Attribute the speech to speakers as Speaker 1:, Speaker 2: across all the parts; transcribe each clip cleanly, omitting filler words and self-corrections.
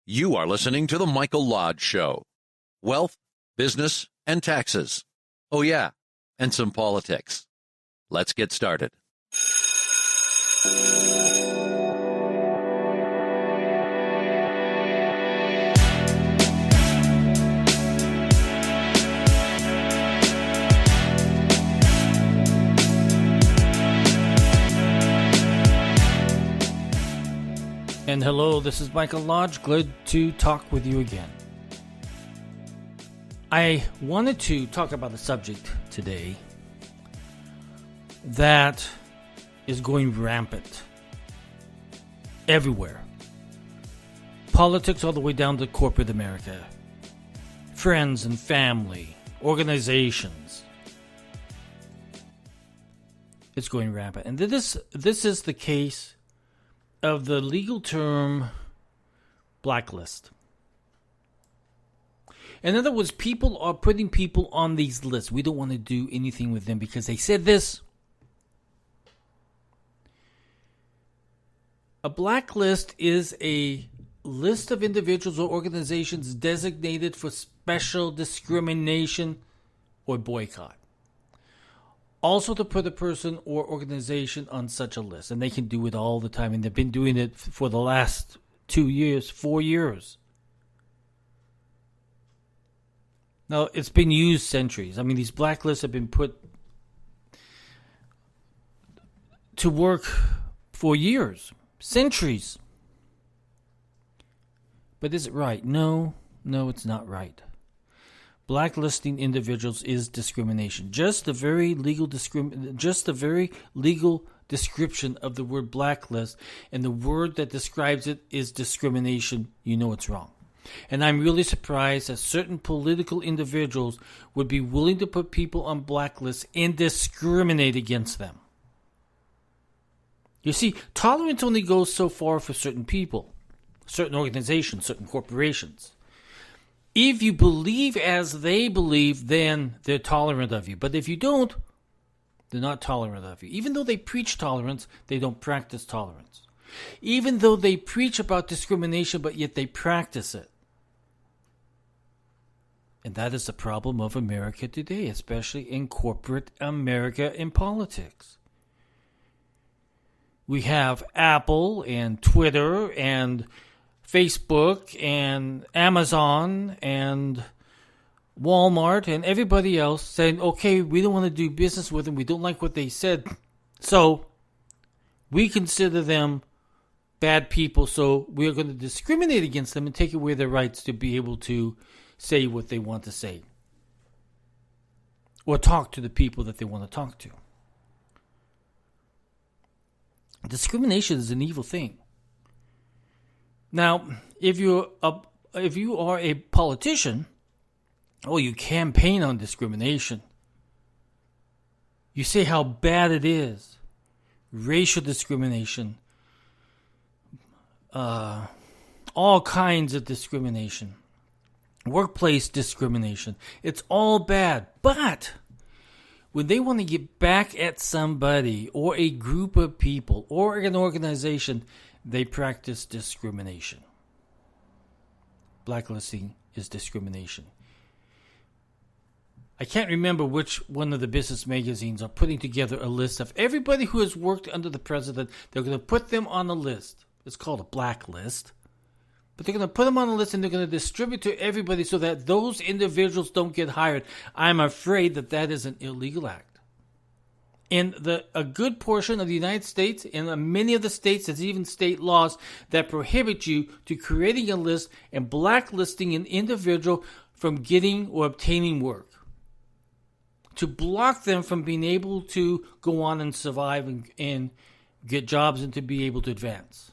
Speaker 1: You are listening to The Michael Lodge Show. Wealth, business, and taxes. Oh yeah, and some politics. Let's get started.
Speaker 2: And hello, this is Michael Lodge. Glad to talk with you again. I wanted to talk about a subject today that is going rampant everywhere. Politics all the way down to corporate America. Friends and family, organizations. It's going rampant. And this is the case of the legal term blacklist. In other words, people are putting people on these lists. We don't want to do anything with them because they said this. A blacklist is a list of individuals or organizations designated for special discrimination or boycott. Also to put a person or organization on such a list. And they can do it all the time. And they've been doing it for the last 2 years, 4 years. Now, it's been used centuries. I mean, these blacklists have been put to work for years, centuries. But is it right? No, it's not right. Blacklisting individuals is discrimination. Just the very legal description of the word blacklist and the word that describes it is discrimination. You know it's wrong. And I'm really surprised that certain political individuals would be willing to put people on blacklists and discriminate against them. You see, tolerance only goes so far for certain people, certain organizations, certain corporations. If you believe as they believe, then they're tolerant of you. But if you don't, they're not tolerant of you. Even though they preach tolerance, they don't practice tolerance. Even though they preach about discrimination, but yet they practice it. And that is the problem of America today, especially in corporate America in politics. We have Apple and Twitter and Facebook and Amazon and Walmart and everybody else saying, okay, we don't want to do business with them. We don't like what they said. So we consider them bad people. So we are going to discriminate against them and take away their rights to be able to say what they want to say. Or talk to the people that they want to talk to. Discrimination is an evil thing. Now, if you are a politician, you campaign on discrimination. You say how bad it is. Racial discrimination. All kinds of discrimination. Workplace discrimination. It's all bad. But when they want to get back at somebody or a group of people or an organization, they practice discrimination. Blacklisting is discrimination. I can't remember which one of the business magazines are putting together a list of everybody who has worked under the president. They're going to put them on a list. It's called a blacklist. But they're going to put them on a list and they're going to distribute to everybody so that those individuals don't get hired. I'm afraid that is an illegal act. In a good portion of the United States, in many of the states, there's even state laws that prohibit you to creating a list and blacklisting an individual from getting or obtaining work. To block them from being able to go on and survive and get jobs and to be able to advance.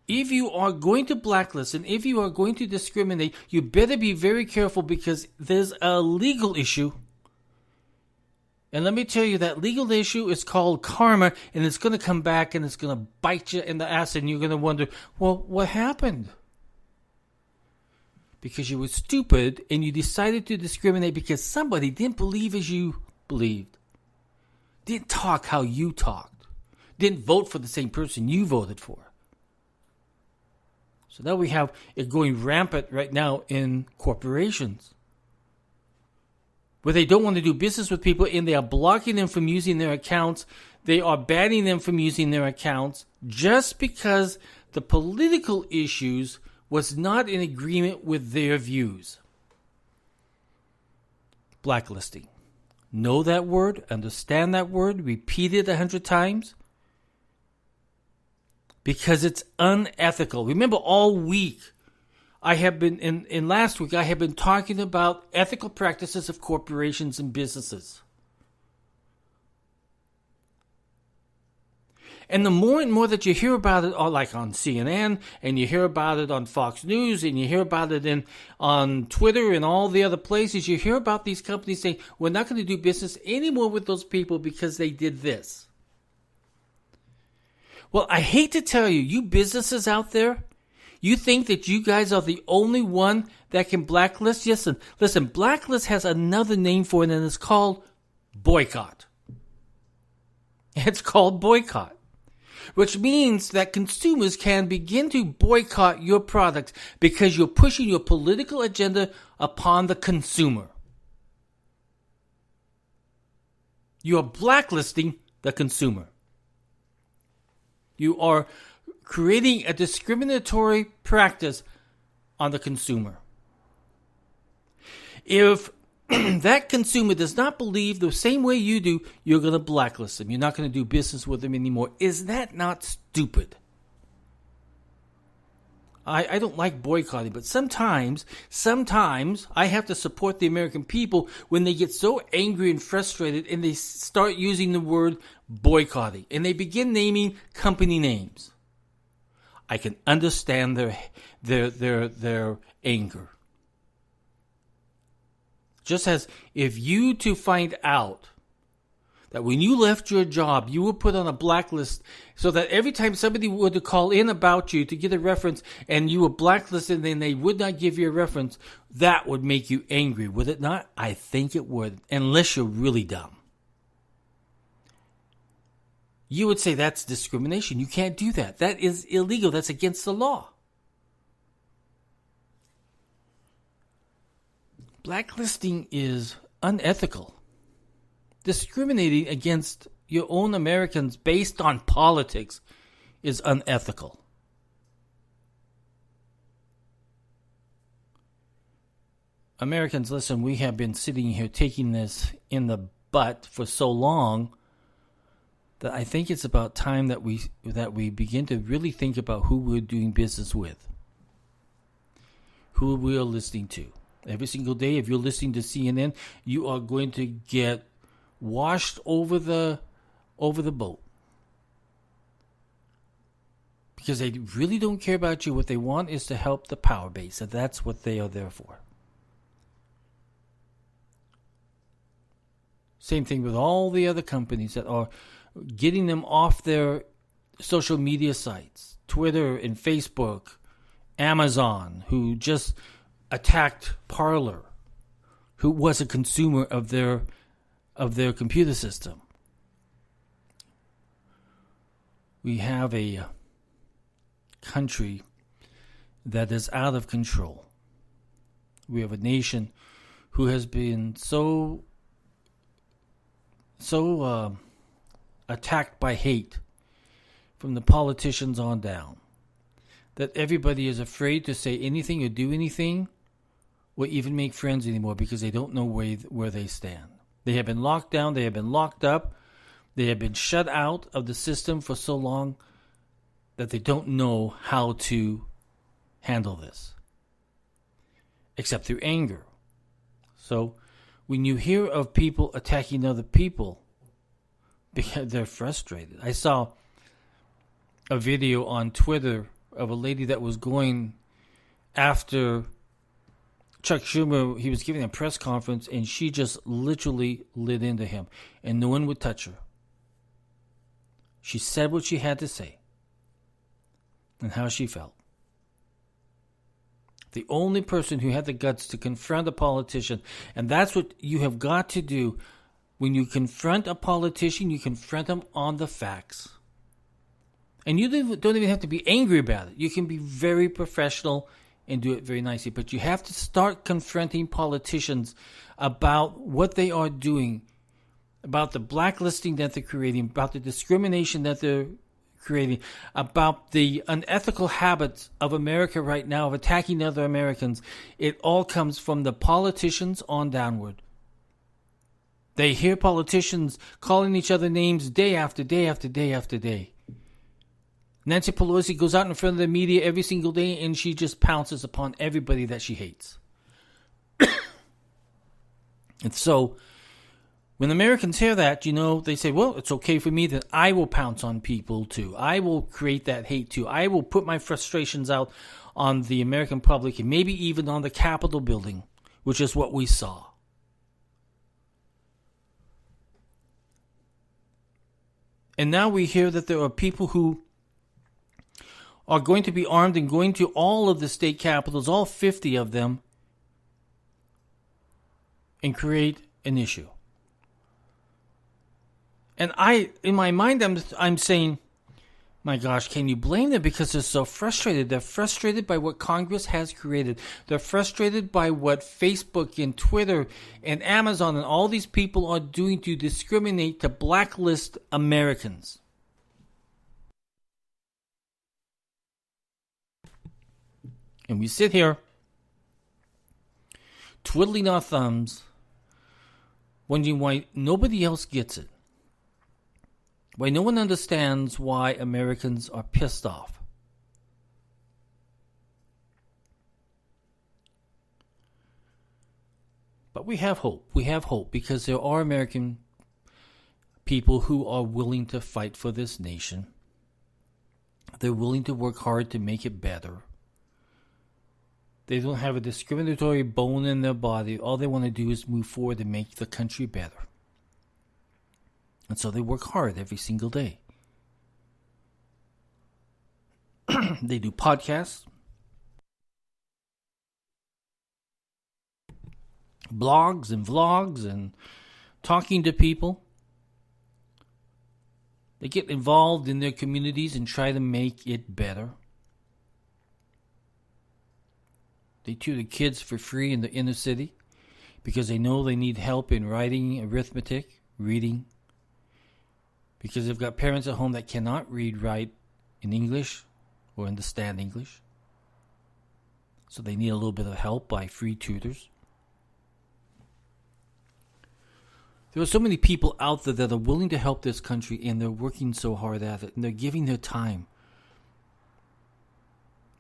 Speaker 2: If you are going to blacklist and if you are going to discriminate, you better be very careful because there's a legal issue. And let me tell you, that legal issue is called karma, and it's going to come back and it's going to bite you in the ass, and you're going to wonder, well, what happened? Because you were stupid and you decided to discriminate because somebody didn't believe as you believed. Didn't talk how you talked. Didn't vote for the same person you voted for. So now we have it going rampant right now in corporations, where they don't want to do business with people and they are blocking them from using their accounts. They are banning them from using their accounts just because the political issues was not in agreement with their views. Blacklisting. Know that word, understand that word, repeat it 100 times. Because it's unethical. Remember, all week, I have been, in last week, I have been talking about ethical practices of corporations and businesses. And the more and more that you hear about it, like on CNN, and you hear about it on Fox News, and you hear about it on Twitter and all the other places, you hear about these companies saying, we're not going to do business anymore with those people because they did this. Well, I hate to tell you, you businesses out there, you think that you guys are the only one that can blacklist? Yes, listen, blacklist has another name for it, and it's called boycott. It's called boycott, which means that consumers can begin to boycott your products because you're pushing your political agenda upon the consumer. You are blacklisting the consumer. You are creating a discriminatory practice on the consumer. If that consumer does not believe the same way you do, you're going to blacklist them. You're not going to do business with them anymore. Is that not stupid? I don't like boycotting, but sometimes I have to support the American people when they get so angry and frustrated and they start using the word boycotting and they begin naming company names. I can understand their anger. Just as if you to find out that when you left your job, you were put on a blacklist so that every time somebody were to call in about you to get a reference and you were blacklisted and they would not give you a reference, that would make you angry, would it not? I think it would, unless you're really dumb. You would say that's discrimination. You can't do that. That is illegal. That's against the law. Blacklisting is unethical. Discriminating against your own Americans based on politics is unethical. Americans, listen, we have been sitting here taking this in the butt for so long that I think it's about time that we begin to really think about who we're doing business with, who we are listening to. Every single day, if you're listening to CNN, you are going to get washed over the boat. Because they really don't care about you. What they want is to help the power base. And that's what they are there for. Same thing with all the other companies that are getting them off their social media sites. Twitter and Facebook. Amazon, who just attacked Parler, who was a consumer of their computer system. We have a country that is out of control. We have a nation who has been so attacked by hate from the politicians on down that everybody is afraid to say anything or do anything or even make friends anymore because they don't know where they stand. They have been locked down. They have been locked up. They have been shut out of the system for so long that they don't know how to handle this, except through anger. So when you hear of people attacking other people, because they're frustrated. I saw a video on Twitter of a lady that was going after Chuck Schumer. He was giving a press conference, and she just literally lit into him, and no one would touch her. She said what she had to say and how she felt. The only person who had the guts to confront a politician, and that's what you have got to do. When you confront a politician, you confront them on the facts. And you don't even have to be angry about it. You can be very professional and do it very nicely. But you have to start confronting politicians about what they are doing, about the blacklisting that they're creating, about the discrimination that they're creating, about the unethical habits of America right now of attacking other Americans. It all comes from the politicians on downward. They hear politicians calling each other names day after day after day after day. Nancy Pelosi goes out in front of the media every single day and she just pounces upon everybody that she hates. And so, when Americans hear that, they say, well, it's okay for me, then I will pounce on people too. I will create that hate too. I will put my frustrations out on the American public and maybe even on the Capitol building, which is what we saw. And now we hear that there are people who are going to be armed and going to all of the state capitals, all 50 of them, and create an issue. And in my mind, I'm saying, my gosh, can you blame them? Because they're so frustrated. They're frustrated by what Congress has created. They're frustrated by what Facebook and Twitter and Amazon and all these people are doing to discriminate, to blacklist Americans. And we sit here, twiddling our thumbs, wondering why nobody else gets it. Why no one understands why Americans are pissed off. But we have hope. We have hope because there are American people who are willing to fight for this nation. They're willing to work hard to make it better. They don't have a discriminatory bone in their body. All they want to do is move forward and make the country better. And so they work hard every single day. They do podcasts, blogs and vlogs, and talking to people. They get involved in their communities and try to make it better. They tutor kids for free in the inner city because they know they need help in writing, arithmetic, reading. Because they've got parents at home that cannot read, write in English or understand English. So they need a little bit of help by free tutors. There are so many people out there that are willing to help this country, and they're working so hard at it, and they're giving their time.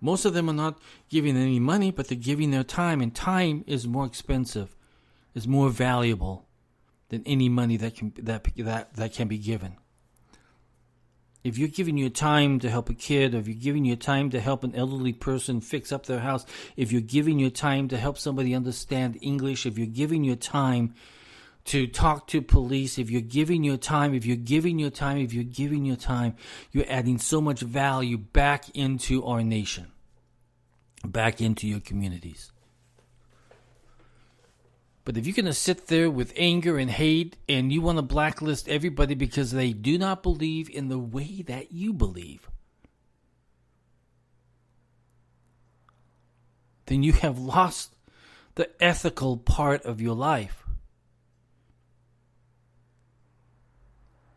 Speaker 2: Most of them are not giving any money, but they're giving their time, and time is more expensive, is more valuable than any money that can be given. If you're giving your time to help a kid, or if you're giving your time to help an elderly person fix up their house, if you're giving your time to help somebody understand English, if you're giving your time to talk to police, if you're giving your time, you're adding so much value back into our nation, back into your communities. But if you're going to sit there with anger and hate and you want to blacklist everybody because they do not believe in the way that you believe, then you have lost the ethical part of your life.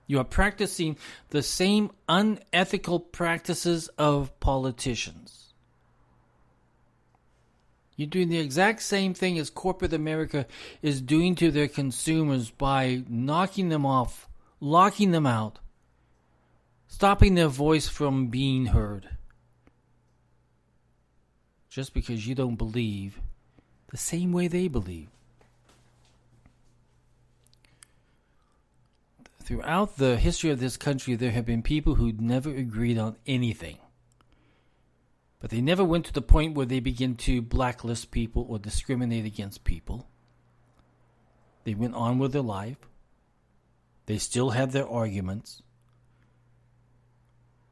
Speaker 2: You are practicing the same unethical practices of politicians. You're doing the exact same thing as corporate America is doing to their consumers by knocking them off, locking them out, stopping their voice from being heard. Just because you don't believe the same way they believe. Throughout the history of this country, there have been people who never agreed on anything. But they never went to the point where they begin to blacklist people or discriminate against people. They went on with their life. They still had their arguments.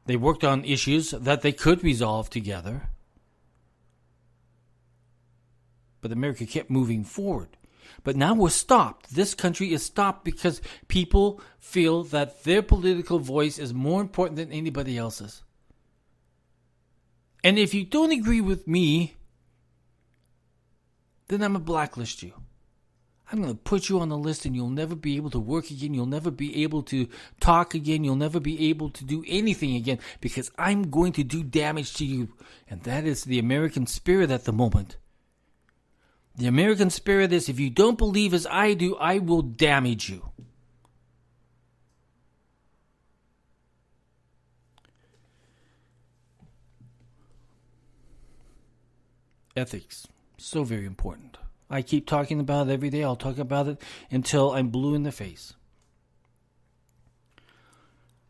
Speaker 2: They worked on issues that they could resolve together. But America kept moving forward. But now we're stopped. This country is stopped because people feel that their political voice is more important than anybody else's. And if you don't agree with me, then I'm going to blacklist you. I'm going to put you on the list and you'll never be able to work again. You'll never be able to talk again. You'll never be able to do anything again because I'm going to do damage to you. And that is the American spirit at the moment. The American spirit is, if you don't believe as I do, I will damage you. Ethics. So very important. I keep talking about it every day. I'll talk about it until I'm blue in the face.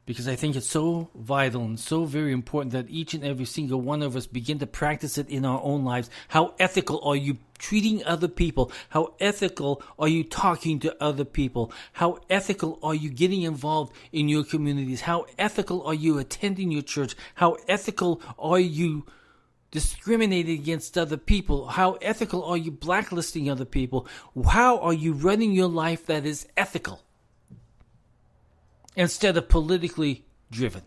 Speaker 2: Because I think it's so vital and so very important that each and every single one of us begin to practice it in our own lives. How ethical are you treating other people? How ethical are you talking to other people? How ethical are you getting involved in your communities? How ethical are you attending your church? How ethical are you discriminating against other people? How ethical are you blacklisting other people? How are you running your life that is ethical instead of politically driven?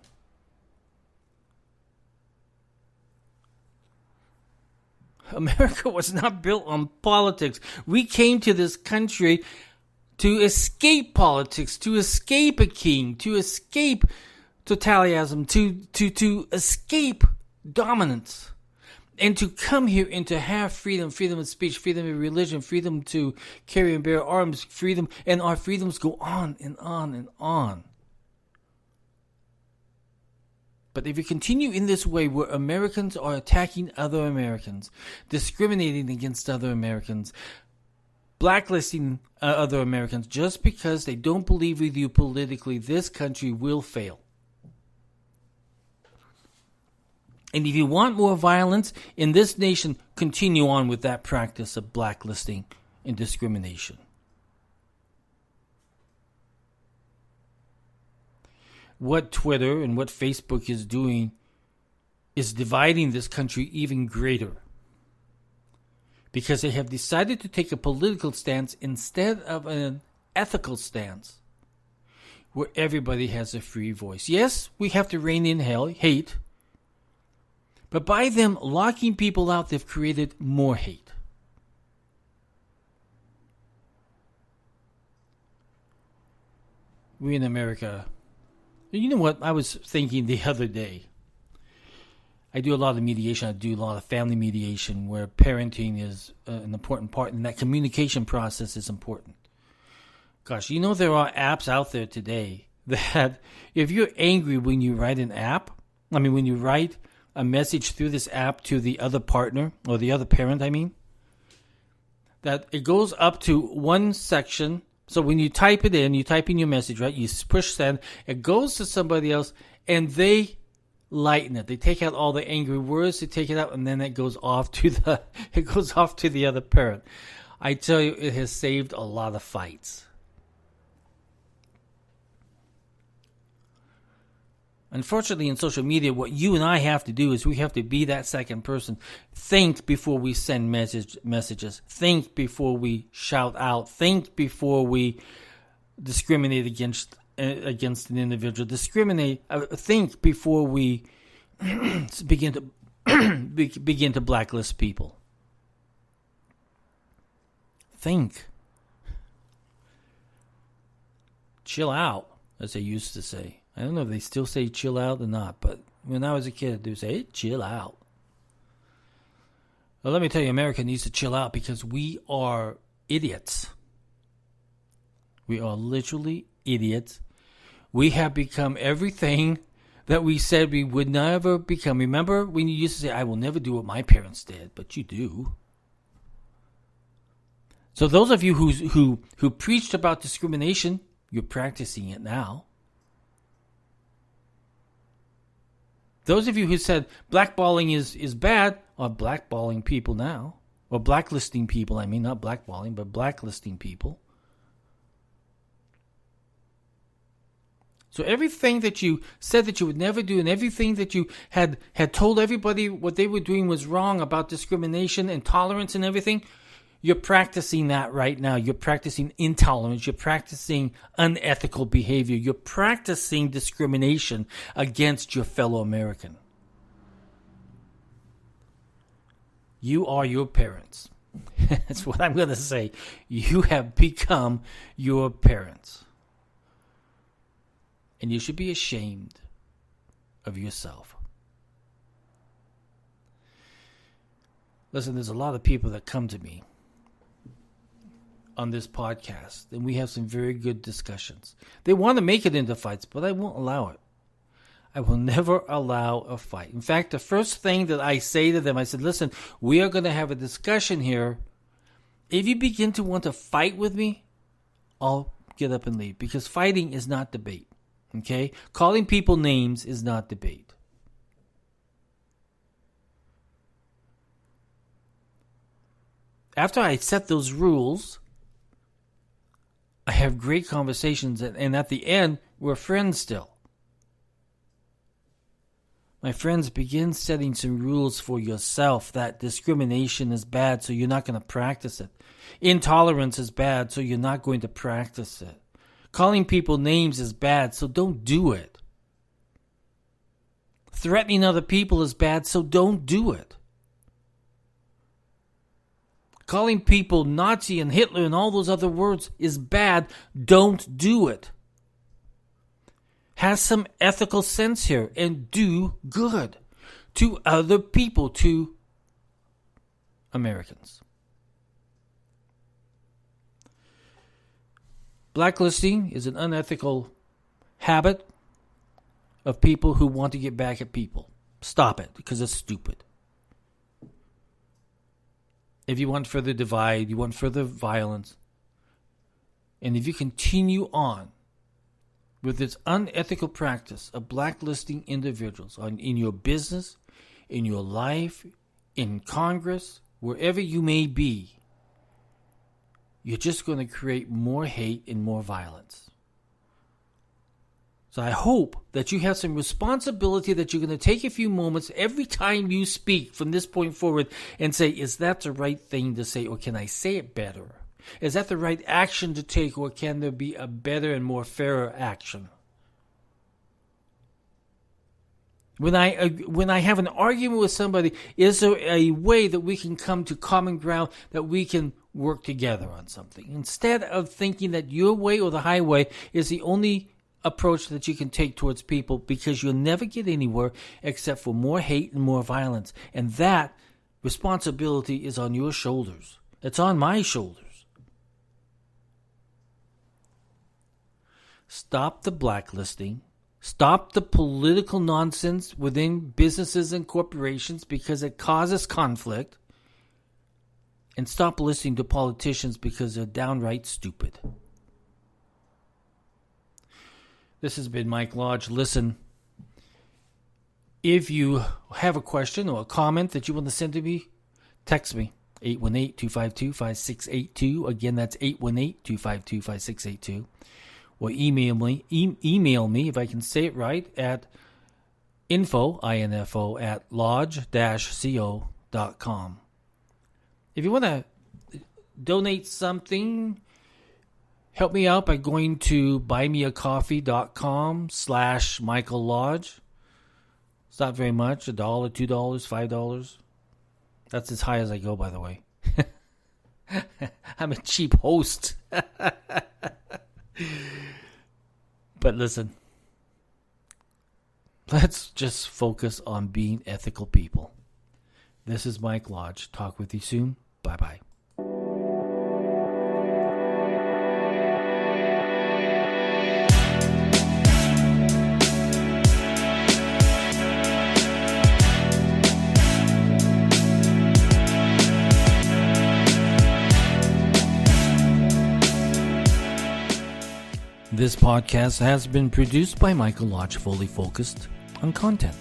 Speaker 2: America was not built on politics. We came to this country to escape politics, to escape a king, to escape totalitarianism, to escape dominance. And to come here and to have freedom, freedom of speech, freedom of religion, freedom to carry and bear arms, freedom, and our freedoms go on and on and on. But if we continue in this way where Americans are attacking other Americans, discriminating against other Americans, blacklisting other Americans just because they don't believe with you politically, this country will fail. And if you want more violence in this nation, continue on with that practice of blacklisting and discrimination. What Twitter and what Facebook is doing is dividing this country even greater. Because they have decided to take a political stance instead of an ethical stance, where everybody has a free voice. Yes, we have to rein in hate. But by them locking people out, they've created more hate. We in America, you know what? I was thinking the other day. I do a lot of mediation. I do a lot of family mediation where parenting is an important part and that communication process is important. Gosh, you know there are apps out there today that if you're angry when you write when you write a message through this app to the other partner or the other parent, that it goes up to one section. So when you type it in, you type in your message, right? You push send, it goes to somebody else and they lighten it. They take out all the angry words, they take it out, and then it goes off to the other parent. I tell you, it has saved a lot of fights. Unfortunately, in social media, what you and I have to do is we have to be that second person. Think before we send messages. Think before we shout out. Think before we discriminate against an individual. Think before we begin to blacklist people. Think. Chill out, as they used to say. I don't know if they still say chill out or not, but when I was a kid, they would say, hey, chill out. Well, let me tell you, America needs to chill out because we are idiots. We are literally idiots. We have become everything that we said we would never become. Remember when you used to say, I will never do what my parents did, but you do. So those of you who preached about discrimination, you're practicing it now. Those of you who said blackballing is bad are blackballing people now. Or blacklisting people, not blackballing, but blacklisting people. So everything that you said that you would never do and everything that you had told everybody what they were doing was wrong about discrimination and tolerance and everything, You're practicing that right now. You're practicing intolerance. You're practicing unethical behavior. You're practicing discrimination against your fellow American. You are your parents. That's what I'm going to say. You have become your parents. And you should be ashamed of yourself. Listen, there's a lot of people that come to me on this podcast, and we have some very good discussions. They want to make it into fights, but I won't allow it. I will never allow a fight. In fact, the first thing that I say to them, I said, listen, we are going to have a discussion here. If you begin to want to fight with me, I'll get up and leave, because fighting is not debate. Okay? Calling people names is not debate. After I set those rules, I have great conversations, and at the end, we're friends still. My friends, begin setting some rules for yourself that discrimination is bad, so you're not going to practice it. Intolerance is bad, so you're not going to practice it. Calling people names is bad, so don't do it. Threatening other people is bad, so don't do it. Calling people Nazi and Hitler and all those other words is bad, don't do it. Have some ethical sense here and do good to other people, to Americans. Blacklisting is an unethical habit of people who want to get back at people. Stop it, because it's stupid. If you want further divide, you want further violence, and if you continue on with this unethical practice of blacklisting individuals in your business, in your life, in Congress, wherever you may be, you're just going to create more hate and more violence. So I hope that you have some responsibility, that you're going to take a few moments every time you speak from this point forward and say, is that the right thing to say, or can I say it better? Is that the right action to take, or can there be a better and more fairer action? When I have an argument with somebody, is there a way that we can come to common ground, that we can work together on something? Instead of thinking that your way or the highway is the only approach that you can take towards people, because you'll never get anywhere except for more hate and more violence. And that responsibility is on your shoulders. It's on my shoulders. Stop the blacklisting. Stop the political nonsense within businesses and corporations, because it causes conflict. And stop listening to politicians, because they're downright stupid. This has been Mike Lodge. Listen, if you have a question or a comment that you want to send to me, text me. 818-252-5682. Again, that's 818-252-5682. Or email me, if I can say it right, at info at lodge-co.com. If you want to donate something, help me out by going to buymeacoffee.com/Michael Lodge. It's not very much, $1, $2, $5. That's as high as I go, by the way. I'm a cheap host. But listen, let's just focus on being ethical people. This is Mike Lodge. Talk with you soon. Bye-bye. This podcast has been produced by Michael Lodge, fully focused on content.